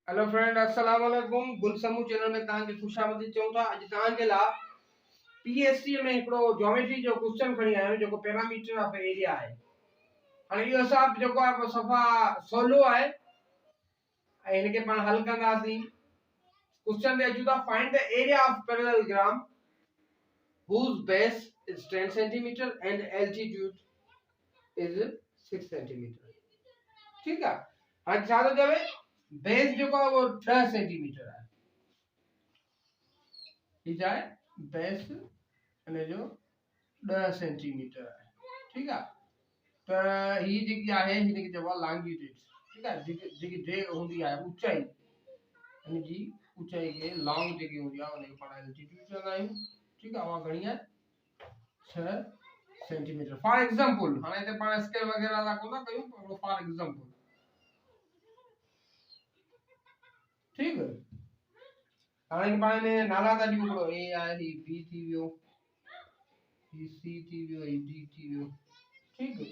Hello friend, अस्सलाम वालेकुम। गुल समूह चैनल में तव्हांखे ख़ुशामदीद चऊं था। अॼु तव्हांजे लाइ पीएससी में हिकिड़ो ज्योमेट्री जो क्वेश्चन खणी आयो जेको पैरामीटर ऑफ एरिया आहे। हाणे इहो हिसाब जेको आहे सफ़ा सवलो आहे ऐं हिनखे पाण हल कंदासीं। क्वेश्चन ते अचूं था, find the area of parallelogram whose base is 10 cm and altitude is 6 cm। ठीक है। हाणे छा थो चवे, बेस जेको आहे वो 10 सेंटीमीटर आहे। ठीक है, बेस अने जो 10 सेंटीमीटर है। ठीक है, तो ही जेकी आहे हिनखे चइबो आहे लॉन्गिट्यूड। ठीक है, जेकी जे हूंदी आहे ऊंचाई, यानी जी ऊंचाई के लॉन्ग जेकी हूंदी आहे उनखे पाण एल्टीट्यूड चवंदा आहियूं। ठीक है, उहा घणी आहे 6 सेंटीमीटर। फॉर एग्जांपल हाणे हिते पाण स्केल वगैरह ला कोन कयूं, फॉर एग्जांपल। ठीक है, हाणे पाण ने नाला था ॾियूं, हिकिड़ो ए आहे, ही बी थी वियो, ही सी थी वियो, ही डी थी वियो। ठीक है,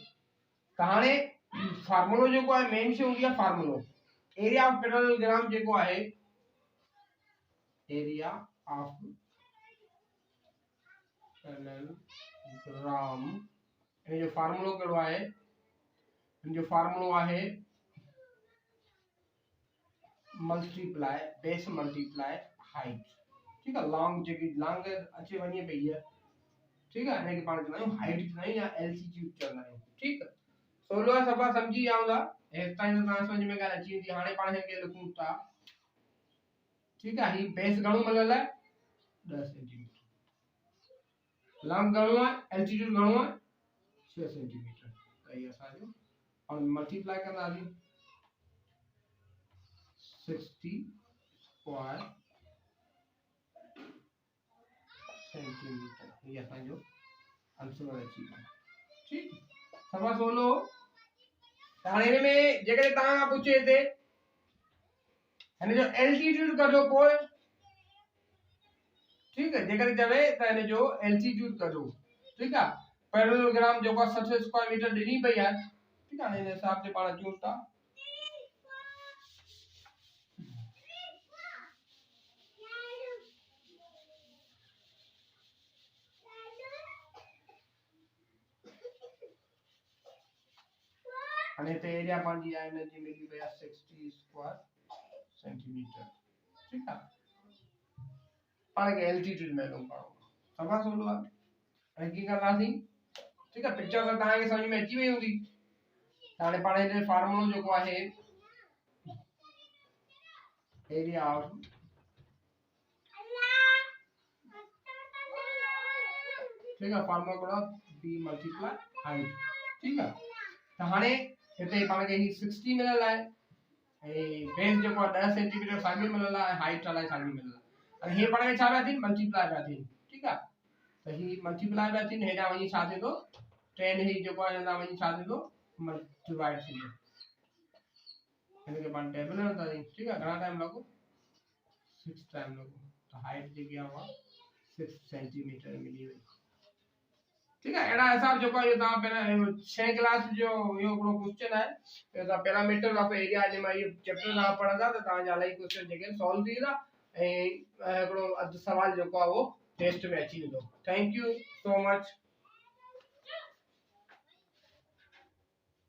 त हाणे फार्मूलो जेको आहे मेन शइ हूंदी आहे फार्मूलो। एरिया ऑफ पैरेललोग्राम जेको आहे, एरिया ऑफ पैरेललोग्राम इन जो फार्मूलो कहिड़ो आहे? इन जो फार्मूलो आहे मल्टीप्लाई बेस मल्टीप्लाई हाइट। ठीक है, लॉन्ग जेकी लॉन्ग अचे वञे पई है। ठीक है, इनके पाण चवंदा आहियूं हाइट चवंदा आहियूं या एल्टीट्यूड चवंदा आहियूं। ठीक है, सोलो सफ़ा समझी विया हूंदा। हेसिताईं तव्हां समझ में ॻाल्हि अची वेंदी। हाणे पाण हिनखे लिखूं था। ठीक है, ही बेस घणो मिलियल आहे 10 सेंटीमीटर, लॉन्ग घणो आहे, एल्टीट्यूड घणो आहे 6 सेंटीमीटर। त ये असांजो और मल्टीप्लाई कंदासीं 60 स्क्वायर सेंटीमीटर। ये असांजो आंसर अची वियो। ठीक, सफ़ा सवलो। हाणे हिन में जेकॾहिं तव्हां खां पुछे हिते हिन जो एल्टीट्यूड कढो पोइ। ठीक है, जेकॾहिं चवे त हिन जो एल्टीट्यूड कढो। ठीक है, पैरेललोग्राम जेको 60 स्क्वायर मीटर ॾिनी पई आहे। ठीक है, हिन हिसाब से पाण चूं था। हाणे हिते एरिया पंहिंजी आहे हिन जी मिली पई आहे 60 स्क्वायर सेंटीमीटर। ठीक है, पाण खे एल्टीट्यूड मालूम करणो आहे। सफ़ा सवलो आहे। हाणे कीअं कंदासीं? ठीक है, पिक्चर त तव्हांखे समझ में अची वई हूंदी। हाणे पाण हिन फार्मूलो जेको आहे एरिया ऑफ ठीक है, फार्मूला कहिड़ो बी मल्टीप्लाई हाइट। ठीक है, त हाणे हिते पाण खे ही 60 मिलियल आहे ऐं बेस जेको आहे 10 सेंटीमीटर साॻियो मिलियल आहे, हाइट अलाए साॻी मिलियल आहे। ऐं हे पाण खे छा पिया थियनि? मल्टीप्लाई पिया थियनि। ठीक है, त ही मल्टीप्लाई पिया थियनि, हेॾां वञी छा थींदो? 10 ही जेको आहे हेॾां वञी छा थींदो? डिवाइड थींदो। हिनखे पाण टेबल में कंदासीं। ठीक है, घणा टाइम लॻो? 6 टाइम लॻो। त हाइट जेकी आहे उहा 6 सेंटीमीटर मिली वई। ठीक है, एड़ा हिसाब जो कोई ता पहिरियों 6 क्लास जो इहो हिकिड़ो क्वेश्चन आहे। त पैरामीटर ऑफ एरिया जे मां इहो चैप्टर तव्हां पढ़ंदा त तव्हांजा इलाही क्वेश्चन जेके सॉल्व थी वेंदा ऐं हिकिड़ो अधु सवाल जेको आहे उहो टेस्ट में अची वेंदो। Thank you so much.